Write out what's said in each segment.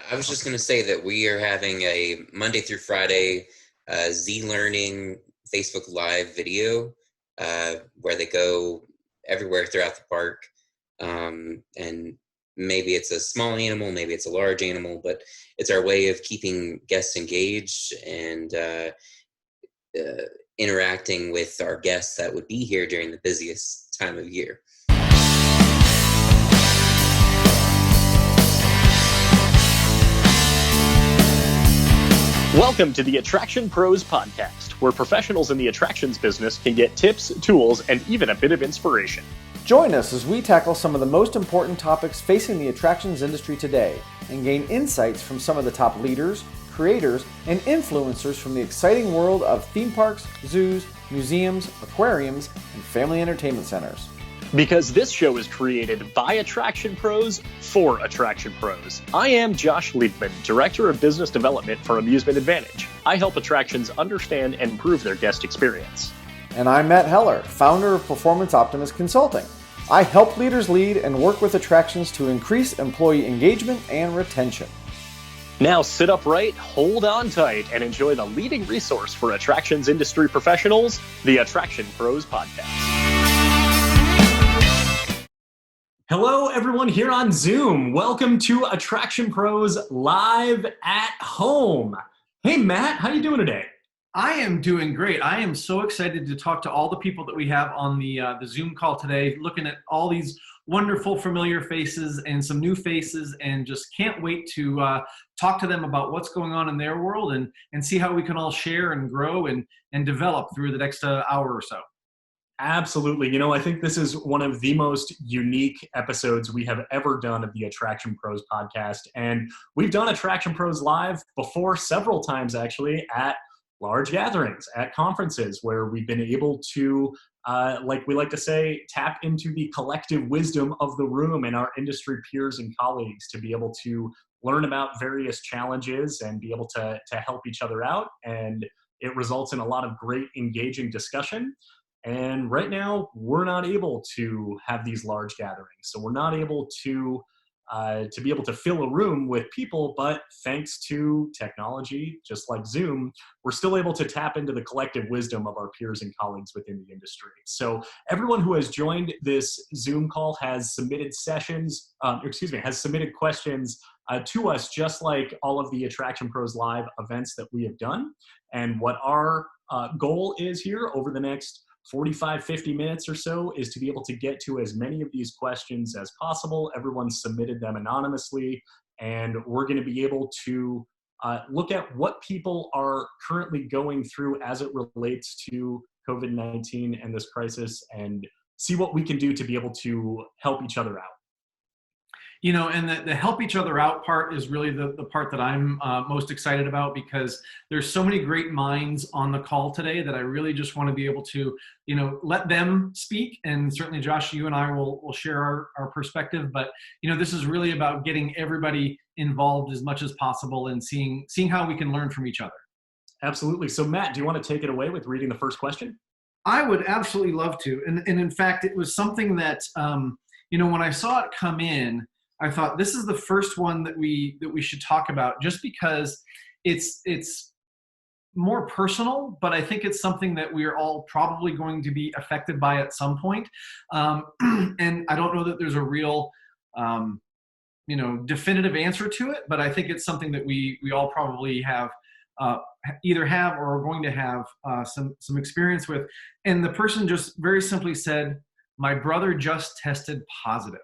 I was just going to say that we are having a Monday through Friday Z-Learning Facebook Live video where they go everywhere throughout the park. And maybe it's a small animal, maybe it's a large animal, but it's our way of keeping guests engaged and uh, interacting with our guests that would be here during the busiest time of year. Welcome to the Attraction Pros podcast, where professionals in the attractions business can get tips, tools, and even a bit of inspiration. Join us as we tackle some of the most important topics facing the attractions industry today and gain insights from some of the top leaders, creators, and influencers from the exciting world of theme parks, zoos, museums, aquariums, and family entertainment centers. Because this show is created by Attraction Pros for Attraction Pros. I am Josh Liebman, Director of Business Development for Amusement Advantage. I help attractions understand and improve their guest experience. And I'm Matt Heller, founder of Performance Optimist Consulting. I help leaders lead and work with attractions to increase employee engagement and retention. Now sit upright, hold on tight, and enjoy the leading resource for attractions industry professionals, the Attraction Pros podcast. Hello, everyone here on Zoom. Welcome to Attraction Pros Live at Home. Hey, Matt, how you doing today? I am doing great. I am so excited to talk to all the people that we have on the Zoom call today, looking at all these wonderful, familiar faces and some new faces, and just can't wait to talk to them about what's going on in their world and see how we can all share and grow and develop through the next hour or so. Absolutely. You know, I think this is one of the most unique episodes we have ever done of the Attraction Pros podcast. And we've done Attraction Pros Live before several times, actually, at large gatherings, at conferences, where we've been able to, like we like to say, tap into the collective wisdom of the room and our industry peers and colleagues to be able to learn about various challenges and be able to help each other out. And it results in a lot of great engaging discussion. And right now, we're not able to have these large gatherings. So we're not able to be able to fill a room with people, but thanks to technology, just like Zoom, we're still able to tap into the collective wisdom of our peers and colleagues within the industry. So everyone who has joined this Zoom call has submitted has submitted questions to us, just like all of the Attraction Pros Live events that we have done. And what our goal is here over the next 45, 50 minutes or so is to be able to get to as many of these questions as possible. Everyone submitted them anonymously, and we're going to be able to look at what people are currently going through as it relates to COVID-19 and this crisis, and see what we can do to be able to help each other out. You know, and the help each other out part is really the part that I'm most excited about, because there's so many great minds on the call today that I really just want to be able to, let them speak. And certainly, Josh, you and I will share our perspective. But, this is really about getting everybody involved as much as possible and seeing how we can learn from each other. Absolutely. So, Matt, do you want to take it away with reading the first question? I would absolutely love to. And in fact, it was something that, when I saw it come in, I thought this is the first one that we should talk about, just because it's more personal, but I think it's something that we are all probably going to be affected by at some point. And I don't know that there's a real, definitive answer to it, but I think it's something that we all probably have either have or are going to have some experience with. And the person just very simply said, "My brother just tested positive."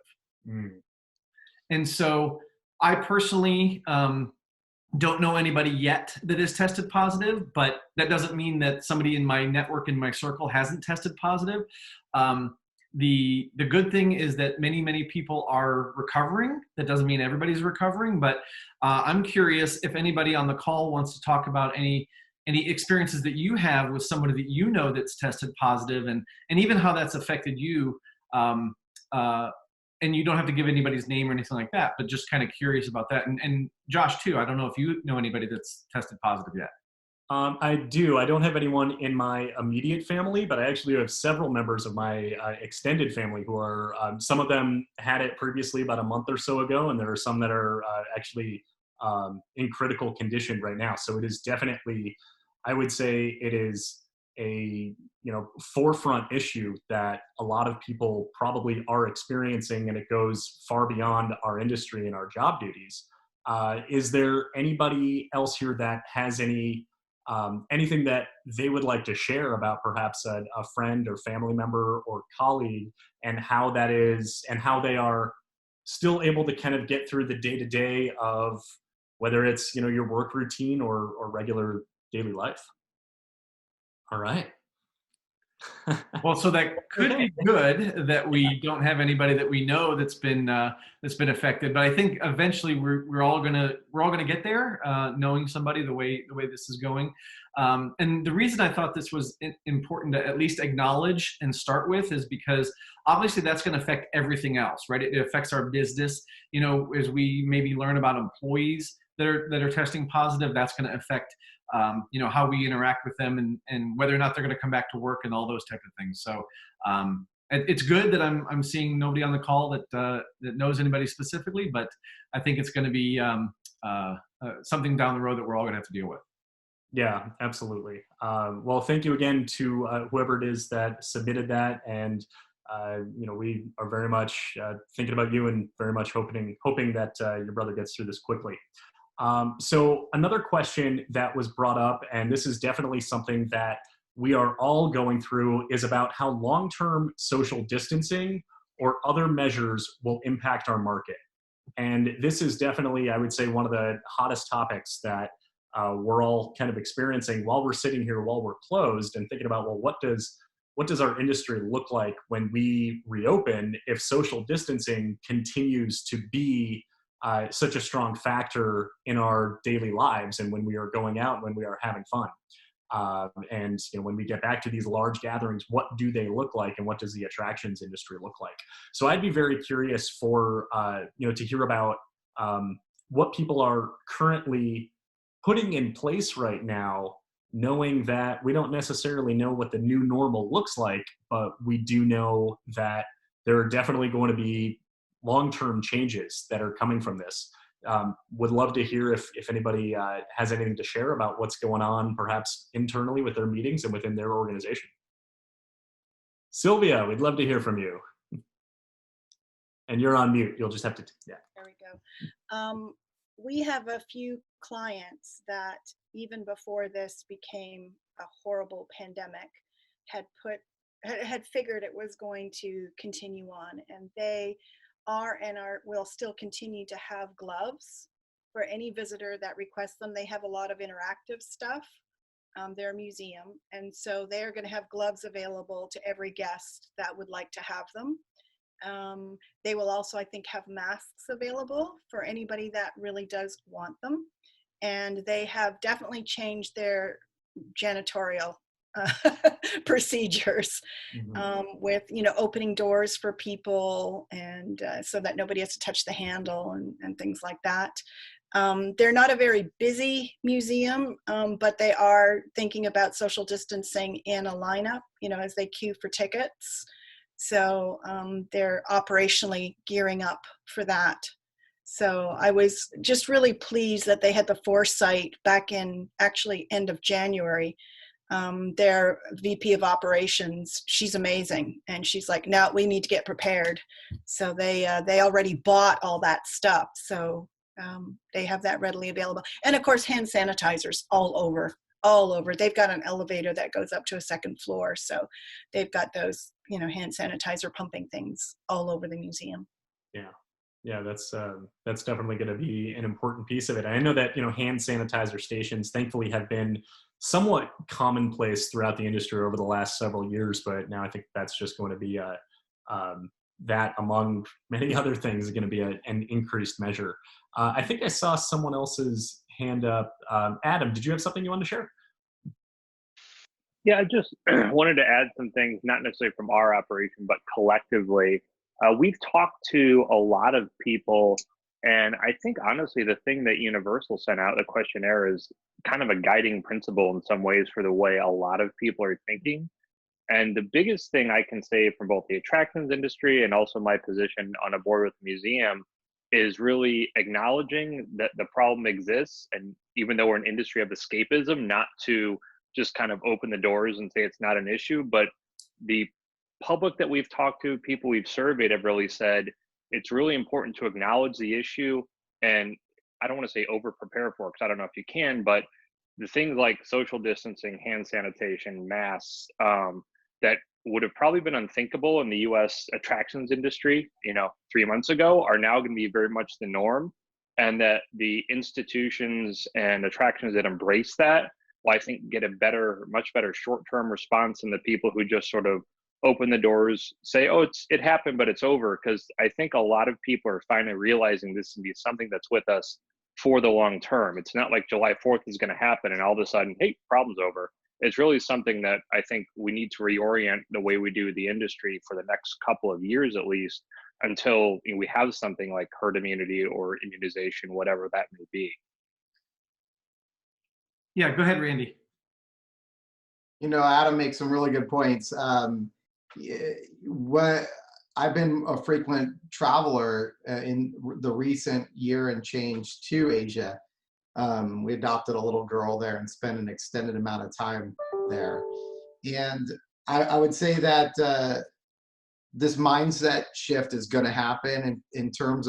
And so I personally don't know anybody yet that has tested positive, but that doesn't mean that somebody in my network, in my circle, hasn't tested positive. The good thing is that many people are recovering. That doesn't mean everybody's recovering, but I'm curious if anybody on the call wants to talk about any experiences that you have with somebody that you know that's tested positive, and even how that's affected you. And you don't have to give anybody's name or anything like that, but just kind of curious about that. And Josh, too, I don't know if you know anybody that's tested positive yet. I do. I don't have anyone in my immediate family, but I actually have several members of my extended family who are, some of them had it previously about a month or so ago, and there are some that are actually in critical condition right now. So it is definitely, I would say it is a forefront issue that a lot of people probably are experiencing, and it goes far beyond our industry and our job duties. Is there anybody else here that has anything that they would like to share about perhaps a friend or family member or colleague, and how that is, and how they are still able to kind of get through the day-to-day of whether it's your work routine or regular daily life? All right. Well, so that could be good that we don't have anybody that we know that's been affected. But I think eventually we're all gonna get there, knowing somebody the way this is going. And the reason I thought this was important to at least acknowledge and start with is because obviously that's going to affect everything else, right? It affects our business. As we maybe learn about employees that are testing positive, that's going to affect how we interact with them and whether or not they're going to come back to work and all those type of things. So it's good that I'm seeing nobody on the call that knows anybody specifically, but I think it's going to be something down the road that we're all going to have to deal with. Yeah, absolutely. Well, thank you again to whoever it is that submitted that, and we are very much thinking about you and very much hoping that your brother gets through this quickly. So another question that was brought up, and this is definitely something that we are all going through, is about how long-term social distancing or other measures will impact our market. And this is definitely, I would say, one of the hottest topics that we're all kind of experiencing while we're sitting here, while we're closed, and thinking about, well, what does our industry look like when we reopen if social distancing continues to be such a strong factor in our daily lives, and when we are going out, when we are having fun, and when we get back to these large gatherings, what do they look like, and what does the attractions industry look like? So I'd be very curious for to hear about what people are currently putting in place right now, knowing that we don't necessarily know what the new normal looks like, but we do know that there are definitely going to be long-term changes that are coming from this. Would love to hear if anybody has anything to share about what's going on, perhaps internally with their meetings and within their organization. Sylvia, we'd love to hear from you. And you're on mute. You'll just have to, yeah. There we go. We have a few clients that even before this became a horrible pandemic had figured it was going to continue on, and they will still continue to have gloves for any visitor that requests them. They have a lot of interactive stuff. They're a museum, and so they're going to have gloves available to every guest that would like to have them. They will also, I think, have masks available for anybody that really does want them. And they have definitely changed their janitorial procedures, with opening doors for people, and so that nobody has to touch the handle and things like that. They're not a very busy museum, but they are thinking about social distancing in a lineup, as they queue for tickets. So they're operationally gearing up for that. So I was just really pleased that they had the foresight back in actually end of January. Their VP of operations, she's amazing. And she's like, no, we need to get prepared. So they already bought all that stuff. So they have that readily available. And of course, hand sanitizers all over. They've got an elevator that goes up to a second floor. So they've got those, hand sanitizer pumping things all over the museum. Yeah, that's definitely going to be an important piece of it. And I know that, hand sanitizer stations thankfully have been somewhat commonplace throughout the industry over the last several years, but now I think that's just going to be that, among many other things, is going to be an increased measure. I think I saw someone else's hand up. Adam, did you have something you wanted to share? Yeah, I just wanted to add some things, not necessarily from our operation, but collectively. We've talked to a lot of people, and I think honestly the thing that Universal sent out, the questionnaire, is kind of a guiding principle in some ways for the way a lot of people are thinking. And the biggest thing I can say from both the attractions industry and also my position on a board with the museum is really acknowledging that the problem exists, and even though we're an industry of escapism, not to just kind of open the doors and say it's not an issue. But the public that we've talked to, people we've surveyed, have really said it's really important to acknowledge the issue. And I don't want to say over prepare for it, because I don't know if you can, but the things like social distancing, hand sanitation, masks, that would have probably been unthinkable in the US attractions industry, 3 months ago, are now going to be very much the norm. And that the institutions and attractions that embrace that will, I think, get a much better short-term response than the people who just sort of open the doors, say, oh, it happened, but it's over. Because I think a lot of people are finally realizing this can be something that's with us for the long term. It's not like July 4th is going to happen and all of a sudden, hey, problem's over. It's really something that I think we need to reorient the way we do the industry for the next couple of years at least, until we have something like herd immunity or immunization, whatever that may be. Yeah, go ahead, Randy. Adam makes some really good points. What I've been a frequent traveler in the recent year and change to Asia. We adopted a little girl there and spent an extended amount of time there. And I would say that this mindset shift is going to happen in terms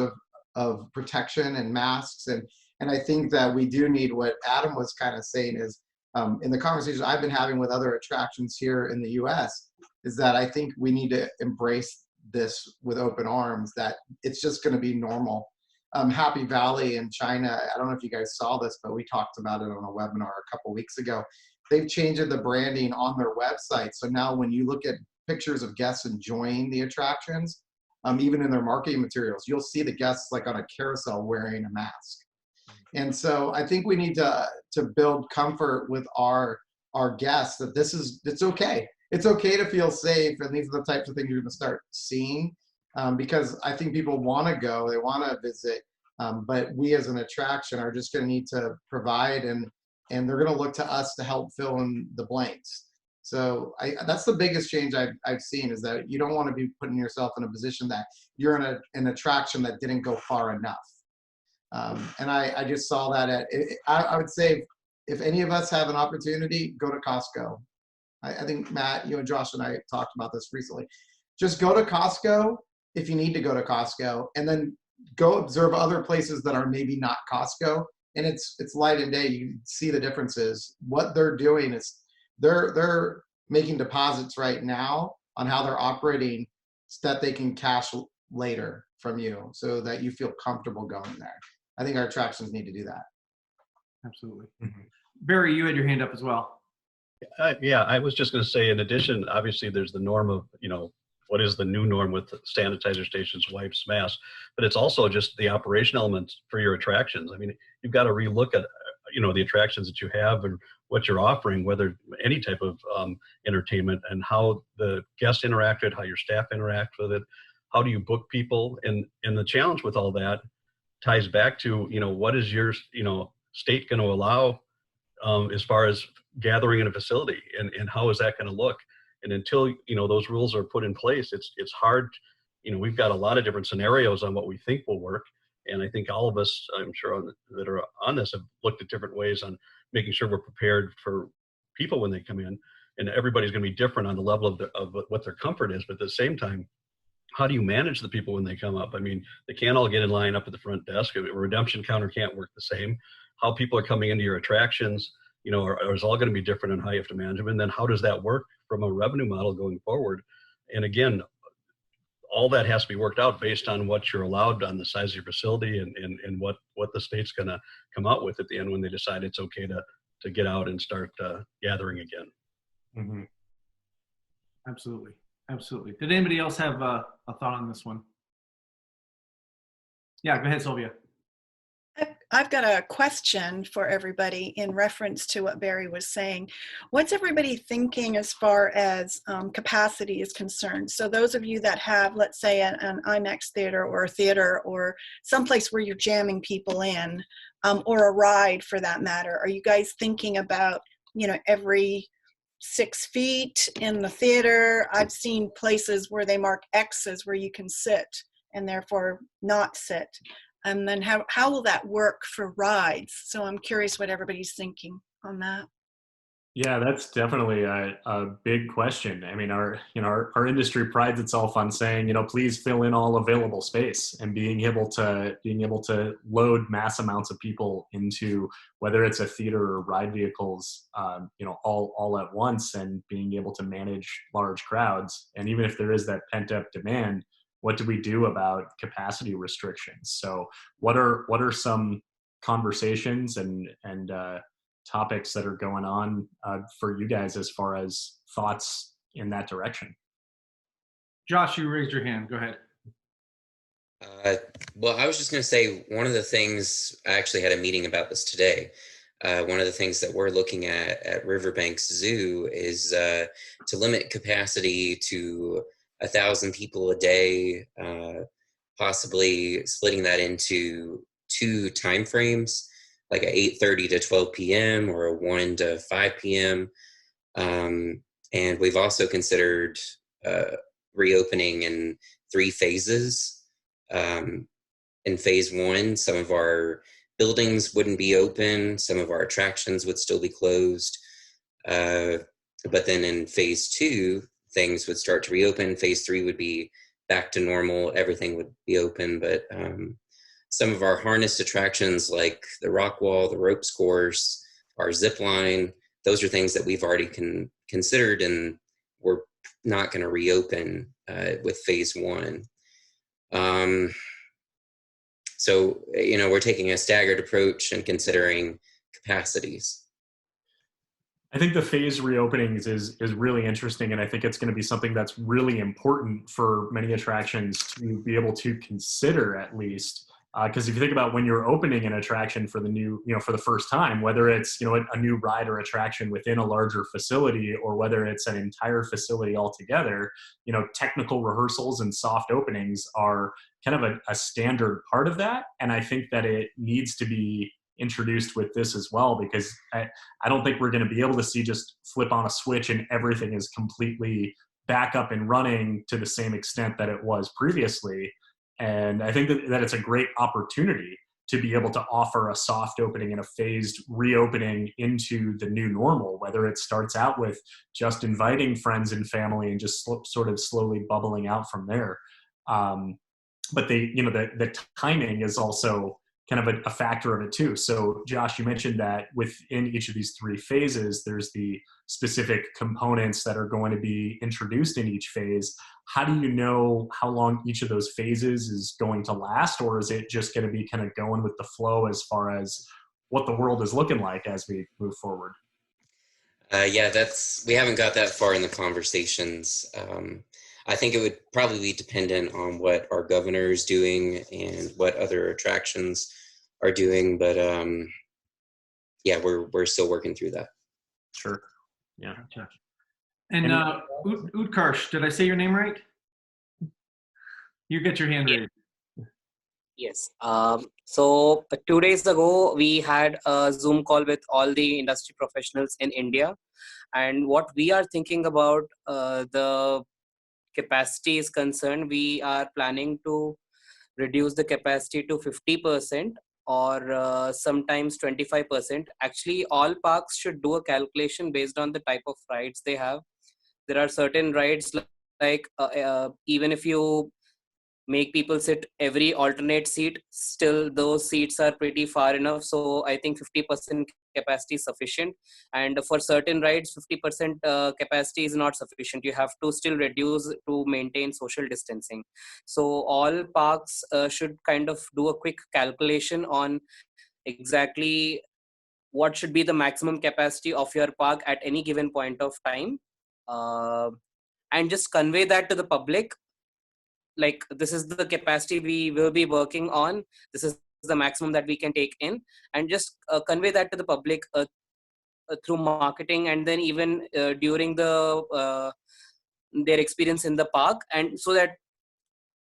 of protection and masks. And I think that we do need, what Adam was kind of saying is, in the conversations I've been having with other attractions here in the US, is that I think we need to embrace this with open arms, that it's just going to be normal. Happy Valley in China, I don't know if you guys saw this, but we talked about it on a webinar a couple weeks ago. They've changed the branding on their website. So now when you look at pictures of guests enjoying the attractions, even in their marketing materials, you'll see the guests like on a carousel wearing a mask. And so I think we need to build comfort with our guests that it's okay. It's okay to feel safe, and these are the types of things you're going to start seeing, because I think people want to go, they want to visit, but we as an attraction are just going to need to provide, and they're going to look to us to help fill in the blanks. So that's the biggest change I've seen, is that you don't want to be putting yourself in a position that you're in an attraction that didn't go far enough. And I just saw that I would say, if any of us have an opportunity, go to Costco. I think Matt, you and Josh and I talked about this recently. Just go to Costco if you need to go to Costco, and then go observe other places that are maybe not Costco. And it's light and day. You see the differences. What they're doing is they're making deposits right now on how they're operating, so that they can cash later from you, so that you feel comfortable going there. I think our attractions need to do that. Absolutely. Mm-hmm. Barry, you had your hand up as well. Yeah, I was just going to say, in addition, obviously there's the norm of, what is the new norm with sanitizer stations, wipes, masks, but it's also just the operation elements for your attractions. I mean, you've got to relook at, the attractions that you have and what you're offering, whether any type of entertainment, and how the guests interact with it, how your staff interact with it, how do you book people, and the challenge with all that ties back to, what is your, state going to allow as far as gathering in a facility, and how is that going to look? And until, those rules are put in place, it's hard. We've got a lot of different scenarios on what we think will work. And I think all of us, I'm sure, that are on this have looked at different ways on making sure we're prepared for people when they come in. And everybody's going to be different on the level of what their comfort is. But at the same time, how do you manage the people when they come up? I mean, they can't all get in line up at the front desk. A redemption counter can't work the same. How people are coming into your attractions, is all going to be different on how you have to manage them. And then how does that work from a revenue model going forward? And again, all that has to be worked out based on what you're allowed on the size of your facility, and what the state's going to come out with at the end when they decide it's okay to get out and start gathering again. Mm-hmm. Absolutely. Absolutely. Did anybody else have a thought on this one? Yeah, go ahead, Sylvia. I've got a question for everybody in reference to what Barry was saying. What's everybody thinking as far as capacity is concerned? So those of you that have, let's say, an IMAX theater or a theater or someplace where you're jamming people in, or a ride for that matter, are you guys thinking about, every 6 feet in the theater? I've seen places where they mark X's where you can sit and therefore not sit. And then how will that work for rides? So I'm curious what everybody's thinking on that. Yeah, that's definitely a big question. I mean, our industry prides itself on saying, please fill in all available space, and being able to load mass amounts of people into, whether it's a theater or ride vehicles, all at once, and being able to manage large crowds. And even if there is that pent up demand, what do we do about capacity restrictions? So what are some conversations and topics that are going on for you guys as far as thoughts in that direction? Josh, you raised your hand. Go ahead. Well, I was just going to say, one of the things, I actually had a meeting about this today. One of the things that we're looking at Riverbanks Zoo is to limit capacity to 1,000 people a day, possibly splitting that into 2 time frames, like a 8:30 to 12 p.m. or a 1 to 5 p.m. And we've also considered reopening in 3 phases. In phase 1, some of our buildings wouldn't be open, some of our attractions would still be closed. But then in phase 2, things would start to reopen. Phase 3 would be back to normal, everything would be open. But some of our harnessed attractions, like the rock wall, the ropes course, our zip line, those are things that we've already considered, and we're not going to reopen with phase 1. So, we're taking a staggered approach and considering capacities. I think the phase reopenings is really interesting, and I think it's going to be something that's really important for many attractions to be able to consider, at least. Because if you think about when you're opening an attraction for for the first time, whether it's a new ride or attraction within a larger facility, or whether it's an entire facility altogether, technical rehearsals and soft openings are kind of a standard part of that. And I think that it needs to be introduced with this as well, because I don't think we're going to be able to see just flip on a switch and everything is completely back up and running to the same extent that it was previously. And I think that it's a great opportunity to be able to offer a soft opening and a phased reopening into the new normal, whether it starts out with just inviting friends and family and just sort of slowly bubbling out from there. But the timing is also kind of a factor of it too. So Josh, you mentioned that within each of these 3 phases, there's the specific components that are going to be introduced in each phase. How do you know how long each of those phases is going to last? Or is it just going to be kind of going with the flow as far as what the world is looking like as we move forward? Yeah, we haven't got that far in the conversations. I think it would probably be dependent on what our governor is doing and what other attractions are doing. But yeah, we're still working through that. Sure. Yeah. And Utkarsh, did I say your name right? You get your hand raised. Yes. So 2 days ago, we had a Zoom call with all the industry professionals in India. And what we are thinking about the capacity is concerned, we are planning to reduce the capacity to 50% or sometimes 25%. Actually, all parks should do a calculation based on the type of rides they have. There are certain rides like even if you make people sit every alternate seat, still those seats are pretty far enough. So I think 50% capacity is sufficient. And for certain rides, 50% capacity is not sufficient. You have to still reduce to maintain social distancing. So all parks should kind of do a quick calculation on exactly what should be the maximum capacity of your park at any given point of time, and just convey that to the public. Like, this is the capacity we will be working on, this is the maximum that we can take in, and just convey that to the public through marketing, and then even during their experience in the park, and so that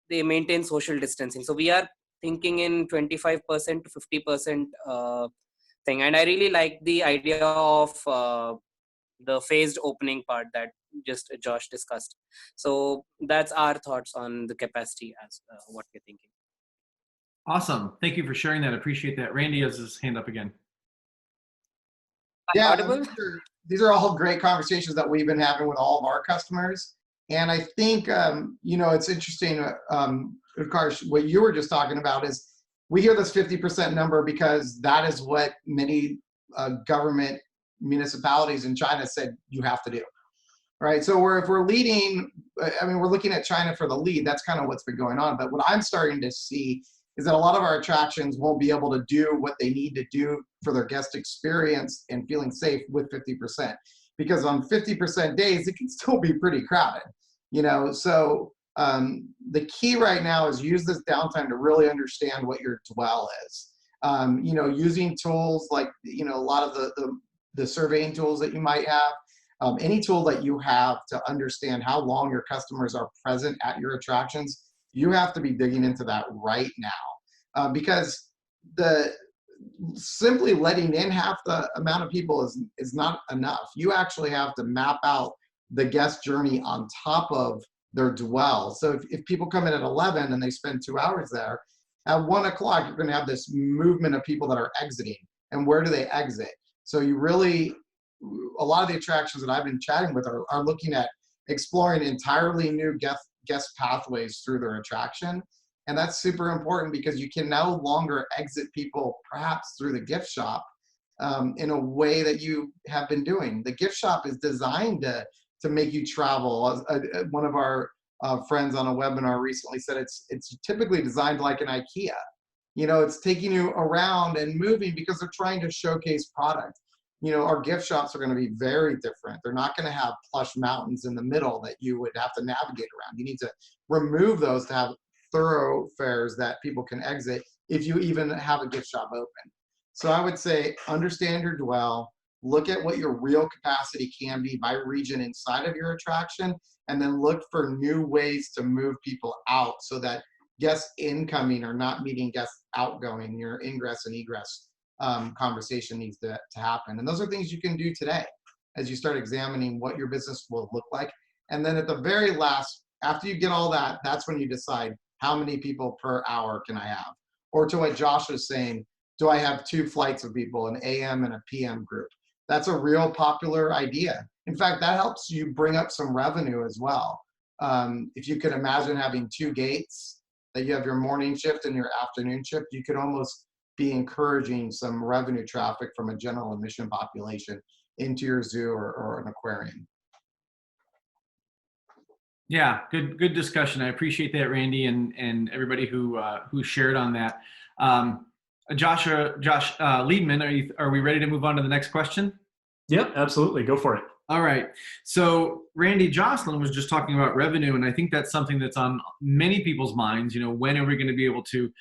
they maintain social distancing. So we are thinking in 25% to 50% thing. And I really like the idea of the phased opening part that just Josh discussed. So that's our thoughts on the capacity as what we're thinking. Awesome. Thank you for sharing that. Appreciate that. Randy has his hand up again. Yeah, Audible? these are all great conversations that we've been having with all of our customers. And I think, it's interesting, Karsh, what you were just talking about is we hear this 50% number because that is what many government municipalities in China said you have to do. Right. So if we're leading, we're looking at China for the lead. That's kind of what's been going on. But what I'm starting to see is that a lot of our attractions won't be able to do what they need to do for their guest experience and feeling safe with 50%. Because on 50% days, it can still be pretty crowded. So the key right now is use this downtime to really understand what your dwell is. Using tools like, a lot of the surveying tools that you might have. Any tool that you have to understand how long your customers are present at your attractions, you have to be digging into that right now, because simply letting in half the amount of people is not enough. You actually have to map out the guest journey on top of their dwell. So if people come in at 11 and they spend 2 hours there, at 1 o'clock, you're going to have this movement of people that are exiting. And where do they exit? So a lot of the attractions that I've been chatting with are looking at exploring entirely new guest pathways through their attraction. And that's super important because you can no longer exit people perhaps through the gift shop in a way that you have been doing. The gift shop is designed to make you travel. One of our friends on a webinar recently said it's typically designed like an IKEA. It's taking you around and moving because they're trying to showcase product. Our gift shops are going to be very different. They're not going to have plush mountains in the middle that you would have to navigate around. You need to remove those to have thoroughfares that people can exit if you even have a gift shop open. So I would say understand your dwell, look at what your real capacity can be by region inside of your attraction, and then look for new ways to move people out so that guests incoming are not meeting guests outgoing. Your ingress and egress conversation needs to happen. And those are things you can do today as you start examining what your business will look like. And then at the very last, after you get all that, that's when you decide how many people per hour can I have? Or to what Josh was saying, do I have 2 flights of people, an AM and a PM group? That's a real popular idea. In fact, that helps you bring up some revenue as well. If you could imagine having 2 gates, that you have your morning shift and your afternoon shift, you could almost be encouraging some revenue traffic from a general admission population into your zoo or an aquarium. Yeah, good discussion. I appreciate that, Randy, and everybody who shared on that. Josh Liedman, are we ready to move on to the next question? Yep, absolutely. Go for it. All right. So Randy, Jocelyn was just talking about revenue, and I think that's something that's on many people's minds. When are we going to be able to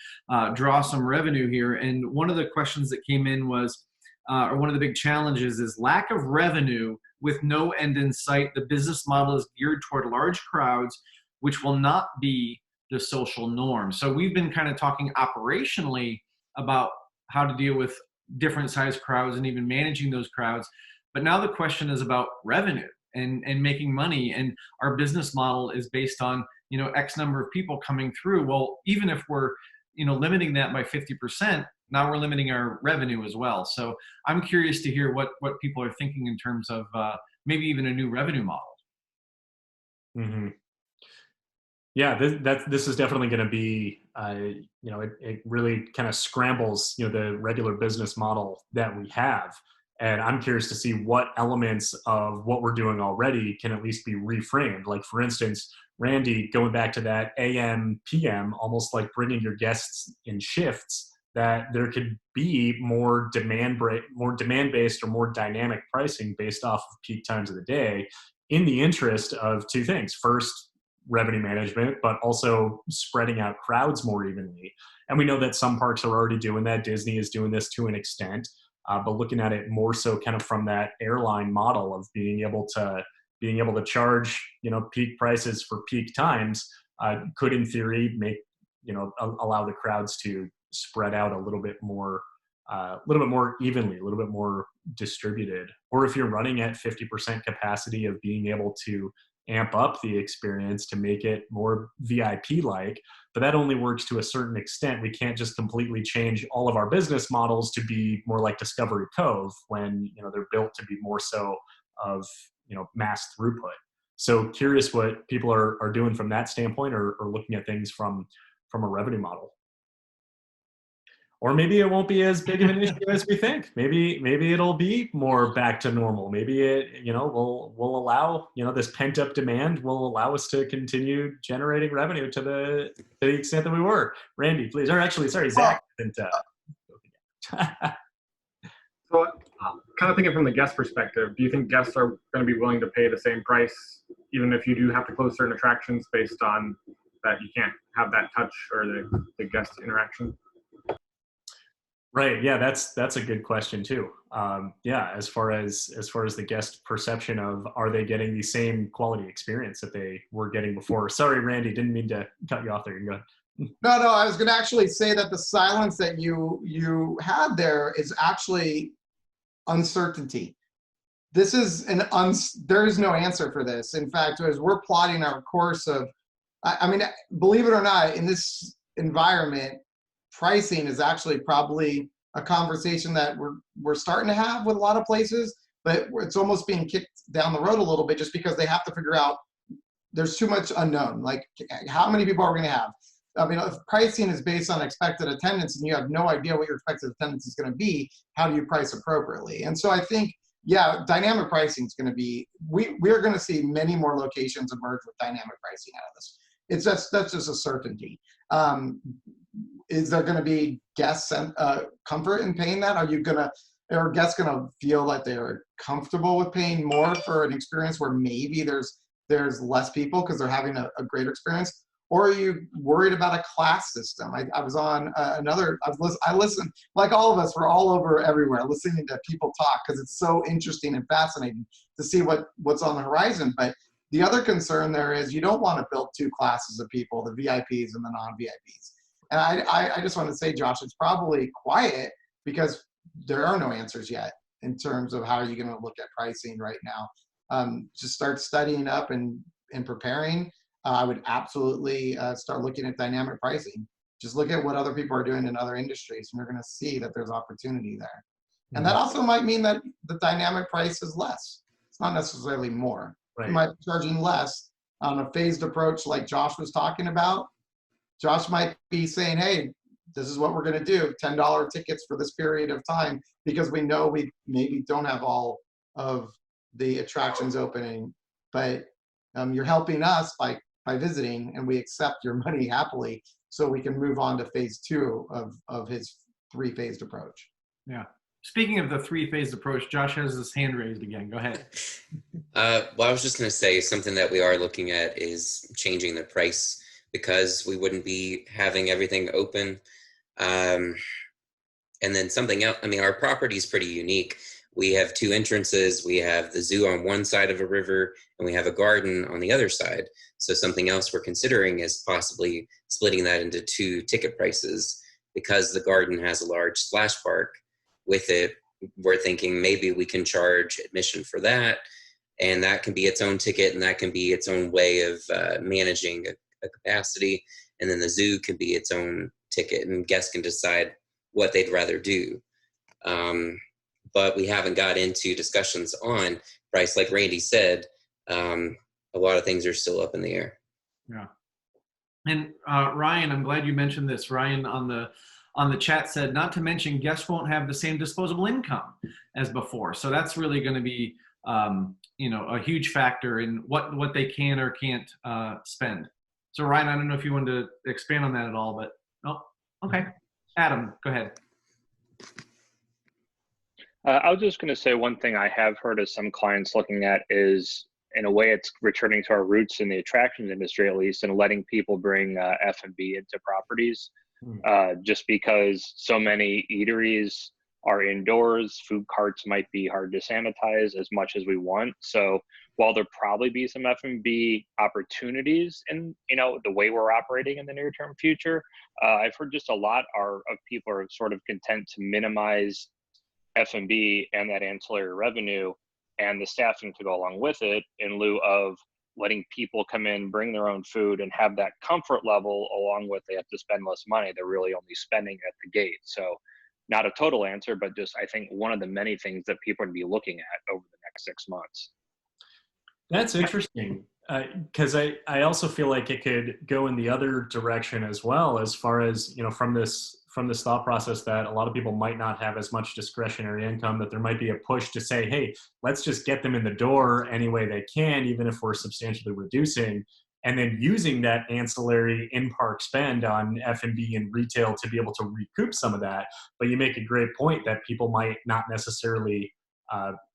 draw some revenue here? And one of the questions that came in was, or one of the big challenges is lack of revenue with no end in sight. The business model is geared toward large crowds, which will not be the social norm. So we've been kind of talking operationally about how to deal with different size crowds and even managing those crowds. But now the question is about revenue and making money. And our business model is based on, X number of people coming through. Well, even if we're, limiting that by 50%, now we're limiting our revenue as well. So I'm curious to hear what people are thinking in terms of maybe even a new revenue model. Mm-hmm. Yeah, this is definitely going to be, it really kind of scrambles, the regular business model that we have. And I'm curious to see what elements of what we're doing already can at least be reframed. Like, for instance, Randy, going back to that AM, PM, almost like bringing your guests in shifts, that there could be more demand-based or more dynamic pricing based off of peak times of the day in the interest of 2 things. First, revenue management, but also spreading out crowds more evenly. And we know that some parks are already doing that. Disney is doing this to an extent. But looking at it more so kind of from that airline model of being able to charge, peak prices for peak times could in theory make, allow the crowds to spread out a little bit more evenly, a little bit more distributed. Or if you're running at 50% capacity of being able to amp up the experience to make it more VIP-like, but that only works to a certain extent. We can't just completely change all of our business models to be more like Discovery Cove when, you know, they're built to be more so of, you know, mass throughput. So curious what people are doing from that standpoint, or looking at things from a revenue model. Or maybe it won't be as big of an issue as we think. Maybe it'll be more back to normal. Maybe it, you know, will allow, you know, this pent up demand will allow us to continue generating revenue to the extent that we were. Randy, please. Or actually, sorry, Zach. So, kind of thinking from the guest perspective, do you think guests are going to be willing to pay the same price, even if you do have to close certain attractions based on that you can't have that touch or the guest interaction? Right. Yeah, that's a good question too. Yeah, as far as the guest perception of, are they getting the same quality experience that they were getting before? Sorry, Randy, didn't mean to cut you off there. You can go ahead. No, I was going to actually say that the silence that you had there is actually uncertainty. This is there is no answer for this. In fact, as we're plotting our course of, I mean, believe it or not, in this environment, pricing is actually probably a conversation that we're starting to have with a lot of places, but it's almost being kicked down the road a little bit just because they have to figure out there's too much unknown. Like, how many people are we going to have? I mean, if pricing is based on expected attendance and you have no idea what your expected attendance is going to be, how do you price appropriately? And so I think, yeah, dynamic pricing is going to be, we're going to see many more locations emerge with dynamic pricing out of this. That's just a certainty. Is there going to be guest comfort in paying that? Are guests going to feel like they're comfortable with paying more for an experience where maybe there's less people because they're having a greater experience? Or are you worried about a class system? I was on I listen, like all of us, we're all over everywhere listening to people talk because it's so interesting and fascinating to see what's on the horizon. But the other concern there is you don't want to build two classes of people, the VIPs and the non-VIPs. And I just want to say, Josh, it's probably quiet because there are no answers yet in terms of how are you going to look at pricing right now. Just start studying up and preparing. I would absolutely start looking at dynamic pricing. Just look at what other people are doing in other industries, and you're going to see that there's opportunity there. Mm-hmm. And that also might mean that the dynamic price is less. It's not necessarily more. Right. You might be charging less on a phased approach like Josh was talking about. Josh might be saying, hey, this is what we're going to do, $10 tickets for this period of time, because we know we maybe don't have all of the attractions opening, but you're helping us by visiting, and we accept your money happily so we can move on to phase 2 of his 3-phased approach. Yeah. Speaking of the 3-phased approach, Josh has his hand raised again. Go ahead. Well, I was just going to say something that we are looking at is changing the price, because we wouldn't be having everything open. And then something else, I mean, our property is pretty unique. We have 2 entrances. We have the zoo on one side of a river, and we have a garden on the other side. So something else we're considering is possibly splitting that into 2 ticket prices, because the garden has a large splash park with it. We're thinking maybe we can charge admission for that, and that can be its own ticket, and that can be its own way of managing a capacity. And then the zoo can be its own ticket, and guests can decide what they'd rather do. But we haven't got into discussions on price. Like Randy said, a lot of things are still up in the air. Yeah. And Ryan, I'm glad you mentioned this. Ryan on the chat said, not to mention guests won't have the same disposable income as before. So that's really going to be, a huge factor in what they can or can't spend. So Ryan, I don't know if you wanted to expand on that at all, but okay. Adam, go ahead. I was just going to say, one thing I have heard of some clients looking at is, in a way, it's returning to our roots in the attractions industry, at least, and letting people bring F&B into properties. Just because so many eateries are indoors, food carts might be hard to sanitize as much as we want. So while there'll probably be some F&B opportunities in, the way we're operating in the near term future, I've heard just a lot of people are sort of content to minimize F&B and that ancillary revenue and the staffing to go along with it, in lieu of letting people come in, bring their own food, and have that comfort level, along with they have to spend less money. They're really only spending at the gate. So not a total answer, but just I think one of the many things that people are going to be looking at over the next 6 months. That's interesting, because I also feel like it could go in the other direction as well, as far as, you know, from this thought process that a lot of people might not have as much discretionary income, that there might be a push to say, hey, let's just get them in the door any way they can, even if we're substantially reducing, and then using that ancillary in-park spend on F&B and retail to be able to recoup some of that. But you make a great point that people might not necessarily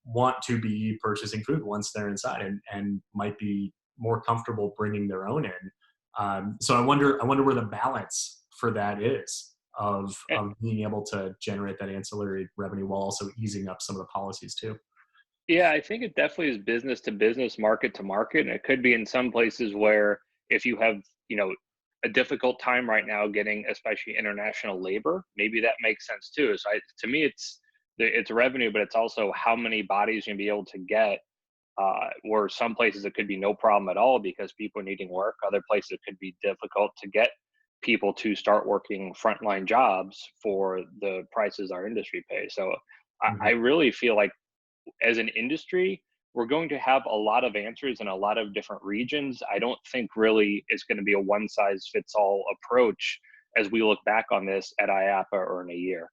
want to be purchasing food once they're inside, and might be more comfortable bringing their own in. So I wonder where the balance for that is of being able to generate that ancillary revenue while also easing up some of the policies too. Yeah, I think it definitely is business to business, market to market. And it could be in some places where if you have, you know, a difficult time right now getting especially international labor, maybe that makes sense too. So to me, it's revenue, but it's also how many bodies you're gonna be able to get, where some places it could be no problem at all because people are needing work. Other places it could be difficult to get people to start working frontline jobs for the prices our industry pays. So I really feel like as an industry, we're going to have a lot of answers in a lot of different regions. I don't think really it's going to be a one size fits all approach as we look back on this at IAPA or in a year.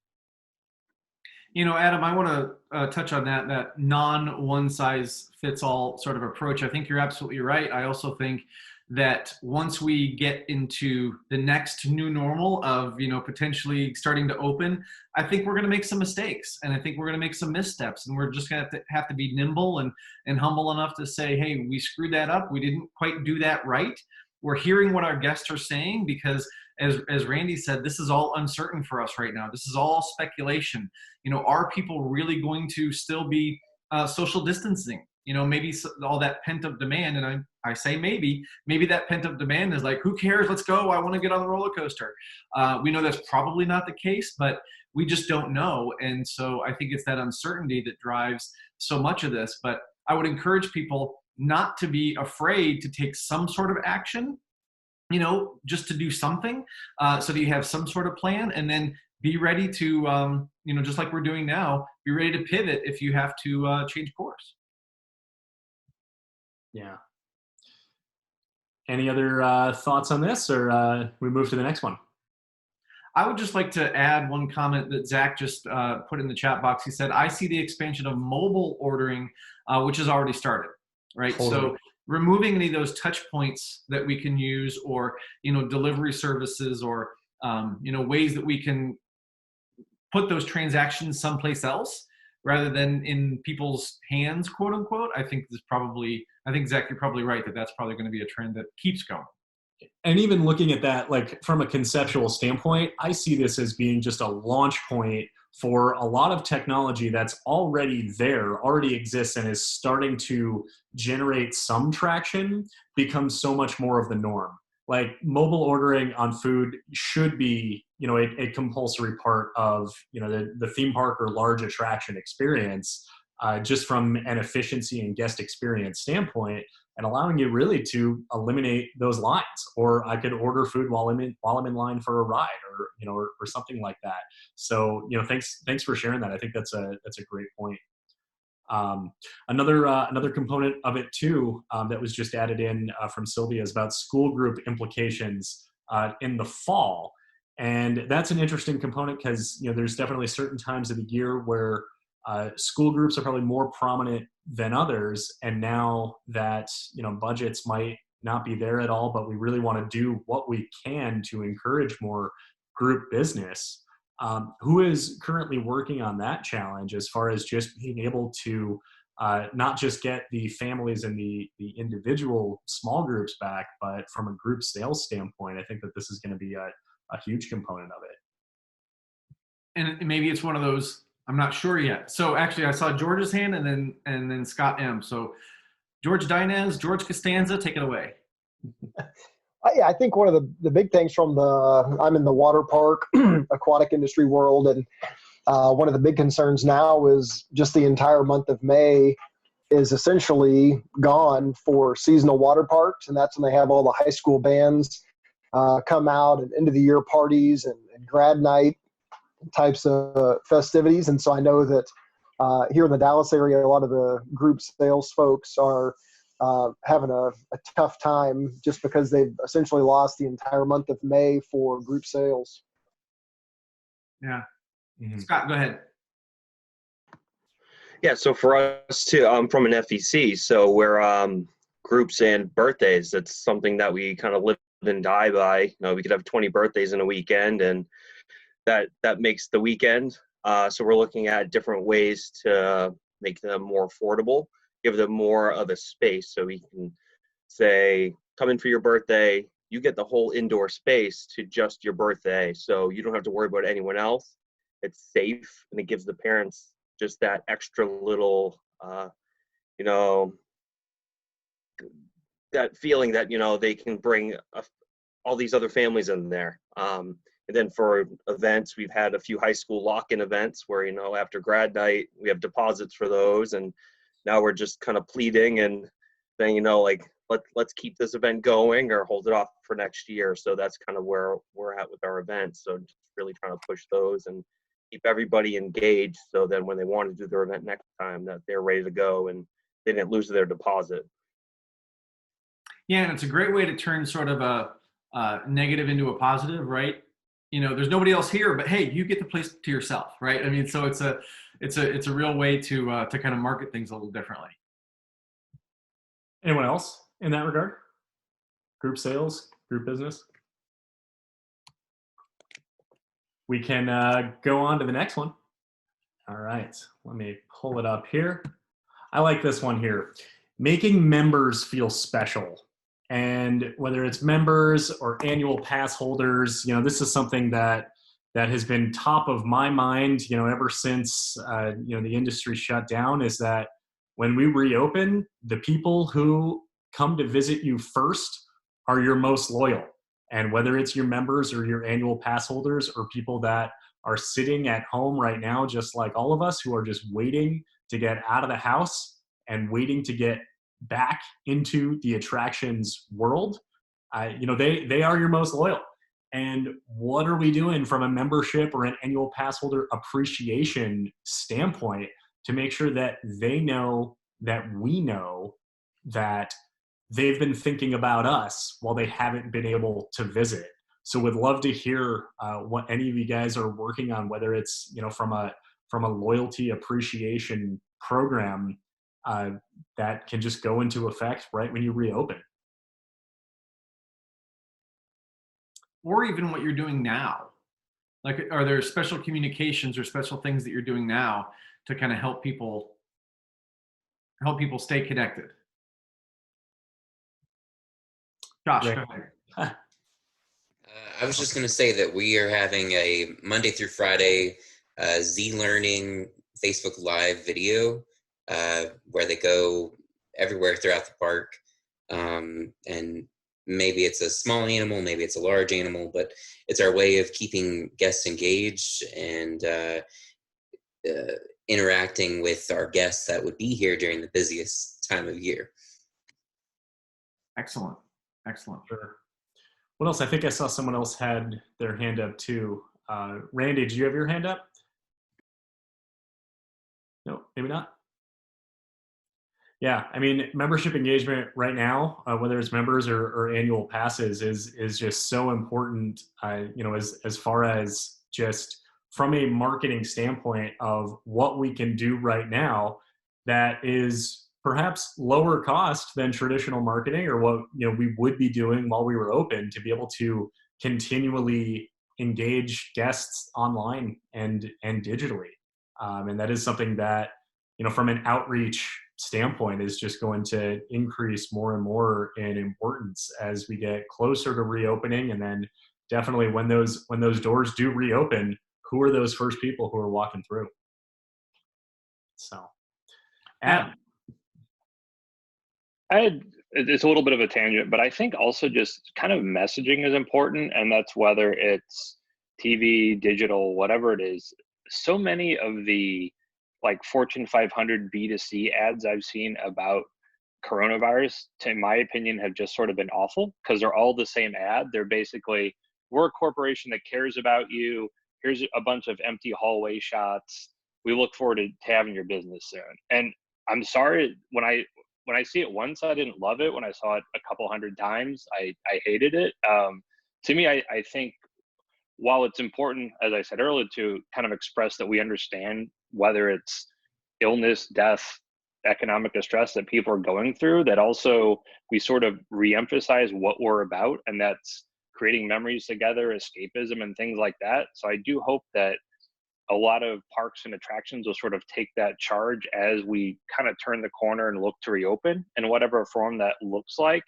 You know, Adam, I want to touch on that non one size fits all sort of approach. I think you're absolutely right. I also think that once we get into the next new normal of, you know, potentially starting to open, I think we're going to make some mistakes, and I think we're going to make some missteps, and we're just going to have to be nimble and humble enough to say, hey, we screwed that up. We didn't quite do that right. We're hearing what our guests are saying because, as Randy said, this is all uncertain for us right now. This is all speculation. You know, are people really going to still be social distancing? You know, maybe all that pent-up demand, and I say maybe that pent-up demand is like, who cares? Let's go. I want to get on the roller coaster. We know that's probably not the case, but we just don't know. And so I think it's that uncertainty that drives so much of this. But I would encourage people not to be afraid to take some sort of action, you know, just to do something so that you have some sort of plan, and then be ready to, you know, just like we're doing now, be ready to pivot if you have to change course. Yeah. Any other thoughts on this, or we move to the next one? I would just like to add one comment that Zach just put in the chat box. He said, I see the expansion of mobile ordering, which has already started, right? Totally. So removing any of those touch points that we can use, or, you know, delivery services, or, you know, ways that we can put those transactions someplace else rather than in people's hands, quote unquote. I think Zach, you're probably right that that's probably going to be a trend that keeps going. And even looking at that, like from a conceptual standpoint, I see this as being just a launch point for a lot of technology that's already there, already exists, and is starting to generate some traction, becomes so much more of the norm. Like mobile ordering on food should be, you know, a compulsory part of, you know, the theme park or large attraction experience, just from an efficiency and guest experience standpoint, and allowing you really to eliminate those lines. Or I could order food while I'm in line for a ride, or, you know, or something like that. So, you know, thanks for sharing that. I think that's a great point. Another component of it too, that was just added in from Sylvia, is about school group implications in the fall. And that's an interesting component because, you know, there's definitely certain times of the year where school groups are probably more prominent than others. And now that, you know, budgets might not be there at all, but we really want to do what we can to encourage more group business. Who is currently working on that challenge as far as just being able to not just get the families and the individual small groups back, but from a group sales standpoint, I think that this is going to be a huge component of it. And maybe it's one of those, I'm not sure yet. So actually I saw George's hand and then Scott M. So George Dinez, George Costanza, take it away. Yeah, I think one of the big things from I'm in the water park, aquatic industry world, and one of the big concerns now is just the entire month of May is essentially gone for seasonal water parks, and that's when they have all the high school bands come out, and end of the year parties and grad night types of festivities. And so I know that here in the Dallas area, a lot of the group sales folks are having a tough time just because they've essentially lost the entire month of May for group sales. Yeah. Scott, go ahead. Yeah, so for us too, I'm from an FEC, so we're groups and birthdays. That's something that we kind of live and die by. You know, we could have 20 birthdays in a weekend, and that makes the weekend. So we're looking at different ways to make them more affordable, give them more of a space. So we can say, come in for your birthday, you get the whole indoor space to just your birthday. So you don't have to worry about anyone else. It's safe, and it gives the parents just that extra little, you know, that feeling that, you know, they can bring all these other families in there. And then for events, we've had a few high school lock-in events where, you know, after grad night, we have deposits for those. And now we're just kind of pleading and saying, you know, like, let's keep this event going or hold it off for next year. So that's kind of where we're at with our events. So just really trying to push those and keep everybody engaged, so then when they want to do their event next time, that they're ready to go and they didn't lose their deposit. Yeah, and it's a great way to turn sort of a negative into a positive, right? You know, there's nobody else here, but hey, you get the place to yourself, right? I mean, so it's a real way to kind of market things a little differently. Anyone else in that regard? Group sales, group business? We can go on to the next one. All right, let me pull it up here. I like this one here. Making members feel special. And whether it's members or annual pass holders, you know, this is something that has been top of my mind, you know, ever since, you know, the industry shut down, is that when we reopen, the people who come to visit you first are your most loyal. And whether it's your members or your annual pass holders or people that are sitting at home right now, just like all of us, who are just waiting to get out of the house and waiting to get back into the attractions world, you know, they are your most loyal. And what are we doing from a membership or an annual pass holder appreciation standpoint to make sure that they know that we know that they've been thinking about us while they haven't been able to visit? So would love to hear what any of you guys are working on, whether it's, you know, from a loyalty appreciation program that can just go into effect right when you reopen. Or even what you're doing now. Like, are there special communications or special things that you're doing now to kind of help people stay connected? Josh, go ahead. I was just going to say that we are having a Monday through Friday Z-Learning Facebook Live video where they go everywhere throughout the park. And maybe it's a small animal, maybe it's a large animal, but it's our way of keeping guests engaged and interacting with our guests that would be here during the busiest time of year. Excellent. Excellent. Sure. What else? I think I saw someone else had their hand up too. Randy, did you have your hand up? No, maybe not. Yeah, I mean, membership engagement right now, whether it's members or annual passes, is just so important. You know, as far as just from a marketing standpoint of what we can do right now, that is perhaps lower cost than traditional marketing or what, you know, we would be doing while we were open, to be able to continually engage guests online and digitally. And that is something that, you know, from an outreach standpoint is just going to increase more and more in importance as we get closer to reopening. And then definitely when those doors do reopen, who are those first people who are walking through? So, Adam. It's a little bit of a tangent, but I think also just kind of messaging is important, and that's whether it's TV, digital, whatever it is. So many of the like Fortune 500 B2C ads I've seen about coronavirus, in my opinion, have just sort of been awful because they're all the same ad. They're basically, we're a corporation that cares about you. Here's a bunch of empty hallway shots. We look forward to having your business soon. And I'm sorry, when I see it once, I didn't love it. When I saw it a couple hundred times, I hated it. To me, I think while it's important, as I said earlier, to kind of express that we understand whether it's illness, death, economic distress that people are going through, that also we sort of reemphasize what we're about, and that's creating memories together, escapism, and things like that. So I do hope that a lot of parks and attractions will sort of take that charge as we kind of turn the corner and look to reopen in whatever form that looks like.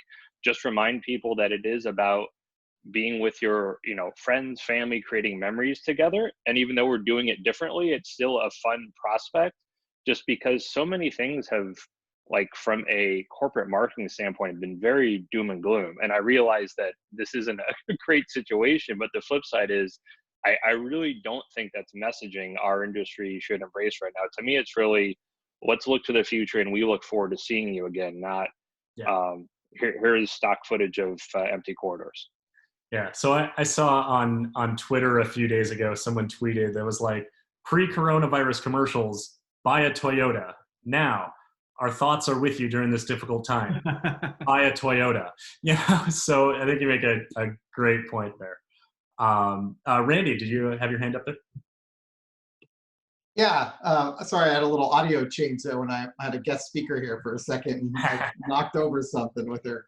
Just remind people that it is about being with your, friends, family, creating memories together. And even though we're doing it differently, it's still a fun prospect, just because so many things have, like from a corporate marketing standpoint, been very doom and gloom. And I realize that this isn't a great situation, but the flip side is I really don't think that's messaging our industry should embrace right now. To me, it's really, let's look to the future and we look forward to seeing you again, not here's stock footage of empty corridors. Yeah. So I saw on Twitter a few days ago, someone tweeted that was like, pre-coronavirus commercials, buy a Toyota. Now, our thoughts are with you during this difficult time. Buy a Toyota. Yeah. So I think you make a great point there. Randy, did you have your hand up there? Yeah, sorry, I had a little audio change there when I had a guest speaker here for a second and I knocked over something with her.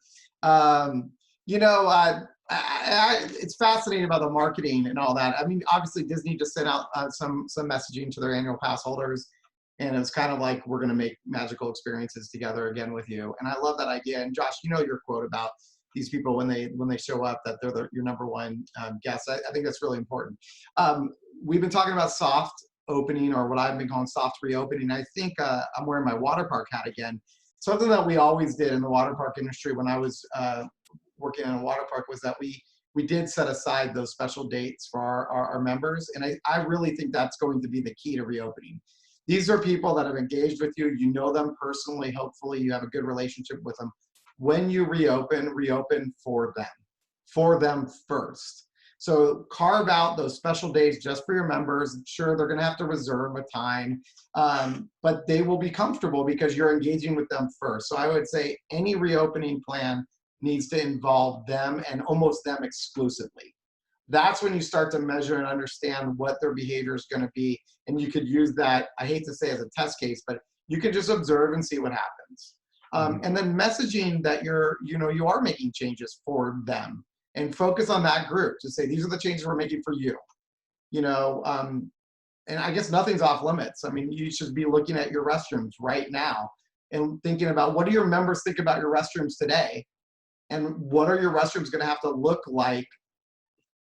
It's fascinating about the marketing and all that. I mean, obviously Disney just sent out some messaging to their annual pass holders, and it's kind of like, we're going to make magical experiences together again with you. And I love that idea. And Josh, your quote about these people when they show up, that they're your number one guest. I think that's really important. We've been talking about soft opening, or what I've been calling soft reopening. I think I'm wearing my water park hat again. Something that we always did in the water park industry when I was working in a water park was that we did set aside those special dates for our members. And I really think that's going to be the key to reopening. These are people that have engaged with you. You know them personally. Hopefully you have a good relationship with them. When you reopen for them first. So carve out those special days just for your members. Sure, they're going to have to reserve a time, but they will be comfortable because you're engaging with them first. So I would say any reopening plan needs to involve them and almost them exclusively. That's when you start to measure and understand what their behavior is going to be. And you could use that, I hate to say as a test case, but you can just observe and see what happens. And then messaging that you are making changes for them, and focus on that group to say, these are the changes we're making for you. And I guess nothing's off limits. I mean, you should be looking at your restrooms right now and thinking about, what do your members think about your restrooms today? And what are your restrooms going to have to look like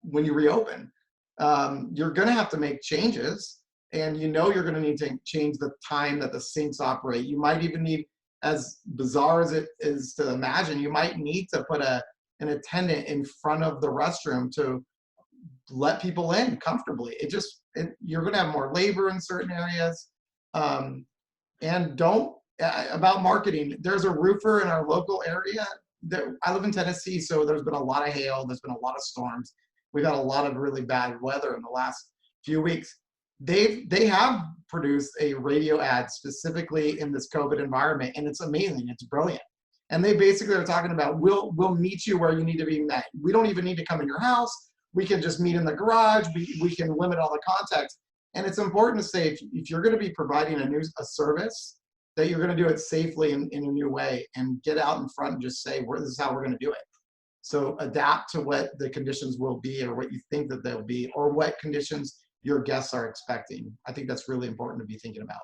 when you reopen? You're going to have to make changes, and you're going to need to change the time that the sinks operate. You might even need, as bizarre as it is to imagine, you might need to put an attendant in front of the restroom to let people in comfortably. You're going to have more labor in certain areas. And about marketing, there's a roofer in our local area. I live in Tennessee, so there's been a lot of hail. There's been a lot of storms. We've had a lot of really bad weather in the last few weeks. They have produced a radio ad specifically in this COVID environment, and it's amazing. It's brilliant. And they basically are talking about, we'll meet you where you need to be met. We don't even need to come in your house. We can just meet in the garage. We can limit all the contact. And it's important to say, if you're going to be providing a service, that you're going to do it safely in a new way, and get out in front and just say, this is how we're going to do it. So adapt to what the conditions will be, or what you think that they'll be, or what conditions your guests are expecting. I think that's really important to be thinking about.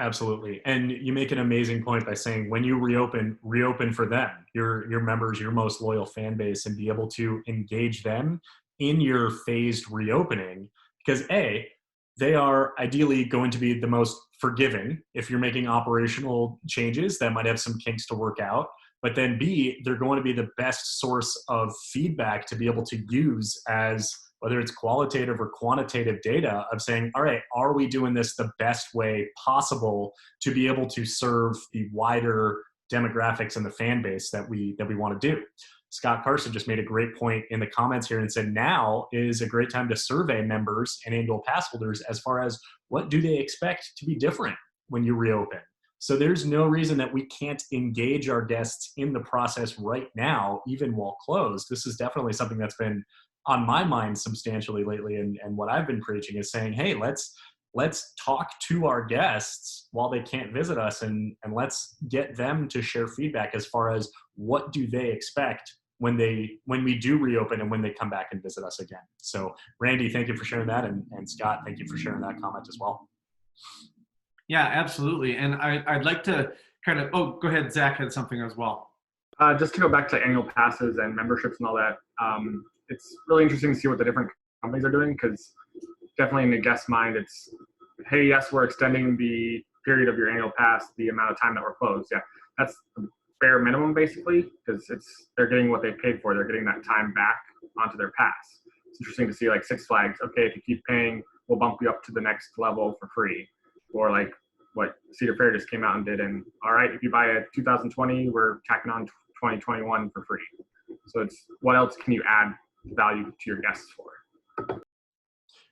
Absolutely. And you make an amazing point by saying, when you reopen for them, your members, your most loyal fan base, and be able to engage them in your phased reopening, because they are ideally going to be the most forgiving if you're making operational changes that might have some kinks to work out. But then B, they're going to be the best source of feedback to be able to use as whether it's qualitative or quantitative data of saying, all right, are we doing this the best way possible to be able to serve the wider demographics and the fan base that we want to do? Scott Carson just made a great point in the comments here and said now is a great time to survey members and annual pass holders as far as what do they expect to be different when you reopen. So there's no reason that we can't engage our guests in the process right now, even while closed. This is definitely something that's been on my mind substantially lately. And what I've been preaching is saying, hey, let's talk to our guests while they can't visit us, and let's get them to share feedback as far as what do they expect when we do reopen and when they come back and visit us again. So Randy, thank you for sharing that. And Scott, thank you for sharing that comment as well. Yeah, absolutely. And I'd like to kind of, oh, go ahead, Zach had something as well. Just to go back to annual passes and memberships and all that, it's really interesting to see what the different companies are doing, because definitely in the guest mind, it's, hey, yes, we're extending the period of your annual pass, the amount of time that we're closed. Yeah, that's the bare minimum basically, because they're getting what they paid for. They're getting that time back onto their pass. It's interesting to see like Six Flags, okay, if you keep paying, we'll bump you up to the next level for free. Or like what Cedar Fair just came out and did, and all right, if you buy a 2020, we're tacking on 2021 for free. So it's what else can you add value to your guests for?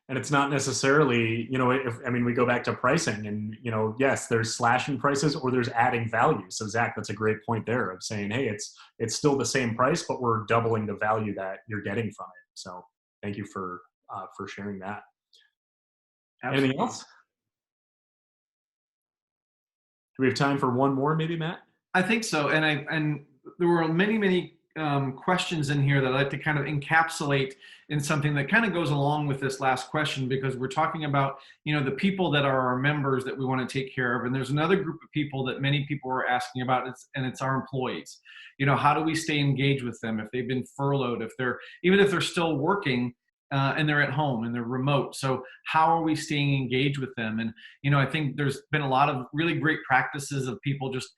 And it's not necessarily, we go back to pricing and, yes, there's slashing prices or there's adding value. So Zach, that's a great point there of saying, hey, it's still the same price, but we're doubling the value that you're getting from it. So thank you for sharing that. Absolutely. Anything else? Do we have time for one more, maybe, Matt? I think so. And there were many questions in here that I'd like to kind of encapsulate in something that kind of goes along with this last question, because we're talking about, the people that are our members that we want to take care of. And there's another group of people that many people are asking about, and it's our employees. How do we stay engaged with them if they've been furloughed, even if they're still working, and they're at home and they're remote. So how are we staying engaged with them? And, I think there's been a lot of really great practices of people just,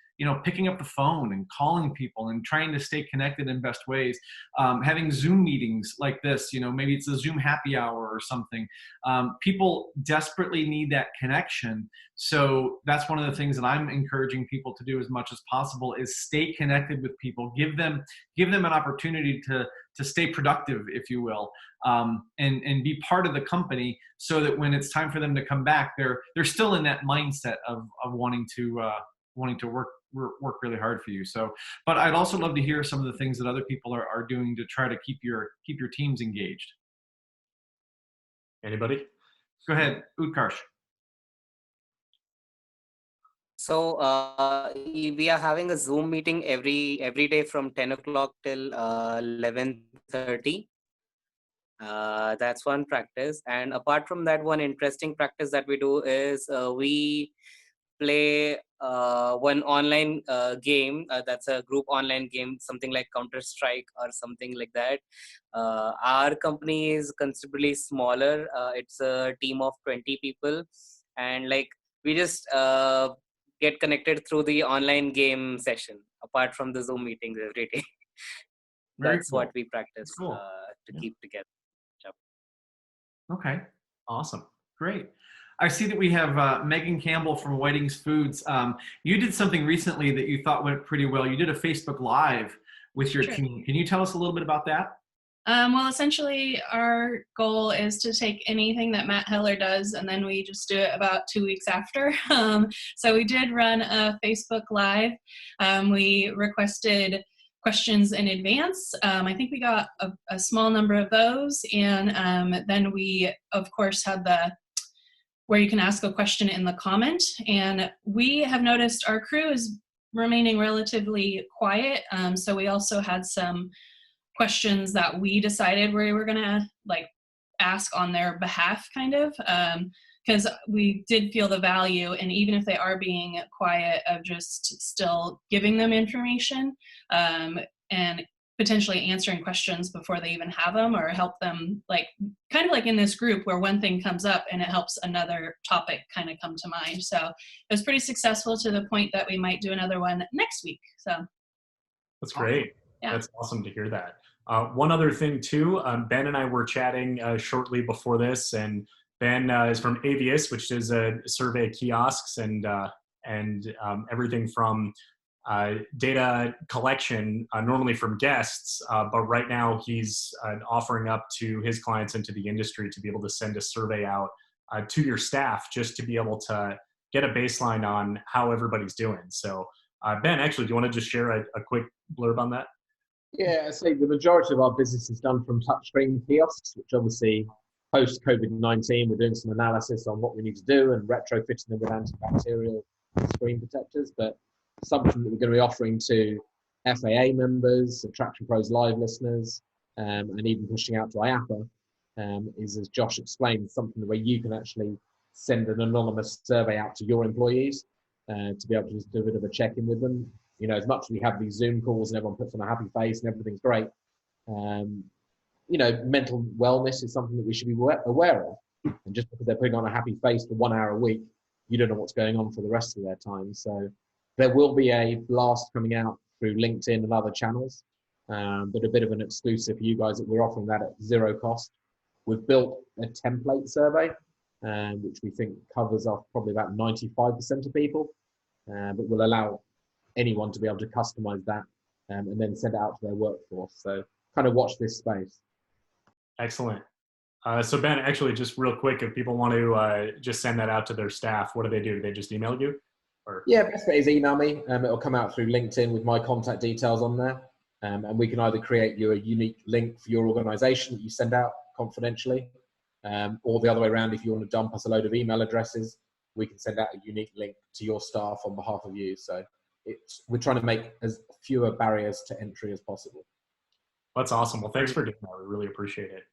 picking up the phone and calling people and trying to stay connected in best ways. Having Zoom meetings like this, maybe it's a Zoom happy hour or something. People desperately need that connection. So that's one of the things that I'm encouraging people to do as much as possible is stay connected with people, give them an opportunity to stay productive, if you will, and be part of the company, so that when it's time for them to come back, they're still in that mindset of wanting to work really hard for you. So, but I'd also love to hear some of the things that other people are doing to try to keep your teams engaged. Anybody? Go ahead, Utkarsh. So we are having a Zoom meeting every day from 10 o'clock till 11:30. That's one practice. And apart from that, one interesting practice that we do is we play one online game that's a group online game, something like Counter-Strike or something like that. Our company is considerably smaller. It's a team of 20 people, and we just get connected through the online game session apart from the Zoom meetings every day. That's cool. What we practice to keep together. Okay, awesome, great. I see that we have Megan Campbell from Whiting's Foods. You did something recently that you thought went pretty well. You did a Facebook Live with your team. Can you tell us a little bit about that? Well, essentially, our goal is to take anything that Matt Heller does, and then we just do it about 2 weeks after. So we did run a Facebook Live. We requested questions in advance. I think we got a small number of those, and then we, of course, had where you can ask a question in the comment. And we have noticed our crew is remaining relatively quiet. So we also had some questions that we decided we were gonna ask on their behalf, kind of, because we did feel the value, and even if they are being quiet, of just still giving them information and potentially answering questions before they even have them, or help them, kind of like in this group where one thing comes up and it helps another topic kind of come to mind. So it was pretty successful, to the point that we might do another one next week. So that's great. Yeah. That's awesome to hear that. One other thing too, Ben and I were chatting shortly before this, and Ben is from Avius, which is a survey kiosks and everything from data collection, normally from guests, but right now he's offering up to his clients and to the industry to be able to send a survey out to your staff, just to be able to get a baseline on how everybody's doing. So Ben, actually, do you want to just share a quick blurb on that? Yeah, I say the majority of our business is done from touchscreen kiosks, which obviously post COVID-19, we're doing some analysis on what we need to do and retrofitting them with antibacterial screen protectors. But something that we're going to be offering to FAA members, AttractionPros Live listeners, and even pushing out to IAPA is, as Josh explained, something where you can actually send an anonymous survey out to your employees to be able to just do a bit of a check-in with them. You know, as much as we have these Zoom calls and everyone puts on a happy face and everything's great, you know, mental wellness is something that we should be aware of. And just because they're putting on a happy face for 1 hour a week, you don't know what's going on for the rest of their time. So there will be a blast coming out through LinkedIn and other channels, but a bit of an exclusive for you guys that we're offering that at zero cost. We've built a template survey, which we think covers off probably about 95% of people, but will allow anyone to be able to customize that and then send it out to their workforce. So kind of watch this space. Excellent. So Ben, actually, just real quick, if people want to just send that out to their staff, what do? They just email you? Or? Yeah, best bet is email me. It'll come out through LinkedIn with my contact details on there. And we can either create you a unique link for your organization that you send out confidentially, or the other way around, if you want to dump us a load of email addresses, we can send out a unique link to your staff on behalf of you. So we're trying to make as fewer barriers to entry as possible. That's awesome. Well, thanks for doing that. We really appreciate it.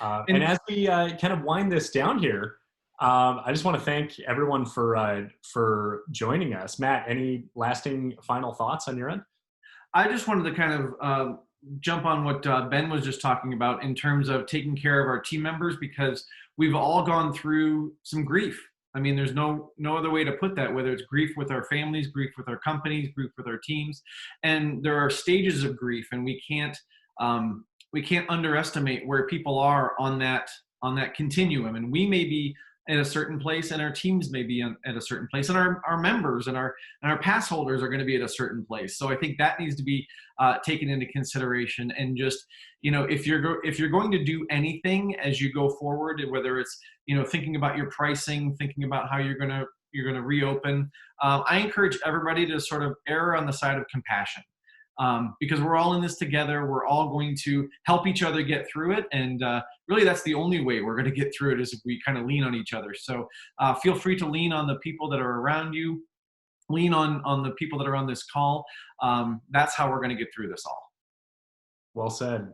And as we kind of wind this down here, I just want to thank everyone for joining us. Matt, any lasting final thoughts on your end? I just wanted to kind of jump on what Ben was just talking about in terms of taking care of our team members, because we've all gone through some grief. I mean, there's no other way to put that, whether it's grief with our families, grief with our companies, grief with our teams. And there are stages of grief, and we can't underestimate where people are on that continuum. And we may be at a certain place, and our teams may be at a certain place, and our members and our pass holders are going to be at a certain place. So I think that needs to be taken into consideration. And just, you know, if you're going to do anything as you go forward, whether it's, you know, thinking about your pricing, thinking about how you're going to reopen, I encourage everybody to sort of err on the side of compassion. Because we're all in this together. We're all going to help each other get through it. And really, that's the only way we're going to get through it, is if we kind of lean on each other. So feel free to lean on the people that are around you. Lean on the people that are on this call. That's how we're going to get through this all. Well said.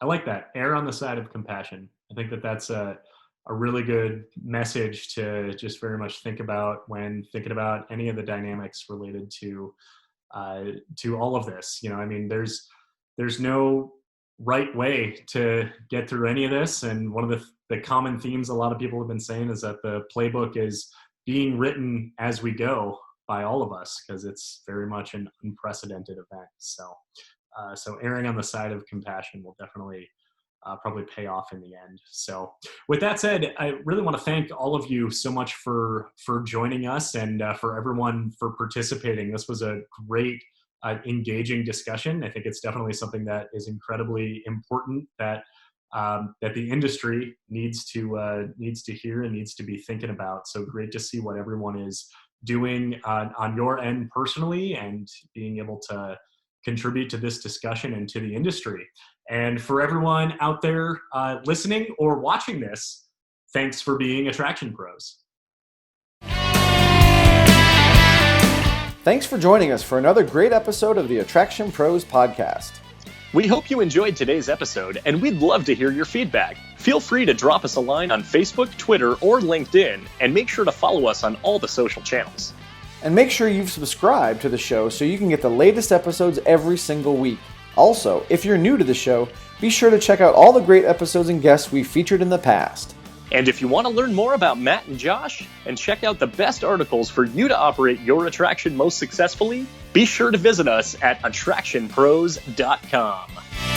I like that. Err on the side of compassion. I think that's a really good message to just very much think about when thinking about any of the dynamics related to all of this. You know, I mean, there's no right way to get through any of this. And one of the common themes a lot of people have been saying is that the playbook is being written as we go by all of us, because it's very much an unprecedented event. So erring on the side of compassion will definitely probably pay off in the end. So with that said, I really want to thank all of you so much for joining us, and for everyone for participating. This was a great engaging discussion. I think it's definitely something that is incredibly important that the industry needs to hear and needs to be thinking about. So great to see what everyone is doing on your end personally, and being able to contribute to this discussion and to the industry. And for everyone out there listening or watching this, thanks for being Attraction Pros. Thanks for joining us for another great episode of the Attraction Pros podcast. We hope you enjoyed today's episode, and we'd love to hear your feedback. Feel free to drop us a line on Facebook, Twitter, or LinkedIn, and make sure to follow us on all the social channels. And make sure you've subscribed to the show so you can get the latest episodes every single week. Also, if you're new to the show, be sure to check out all the great episodes and guests we've featured in the past. And if you want to learn more about Matt and Josh, and check out the best articles for you to operate your attraction most successfully, be sure to visit us at AttractionPros.com.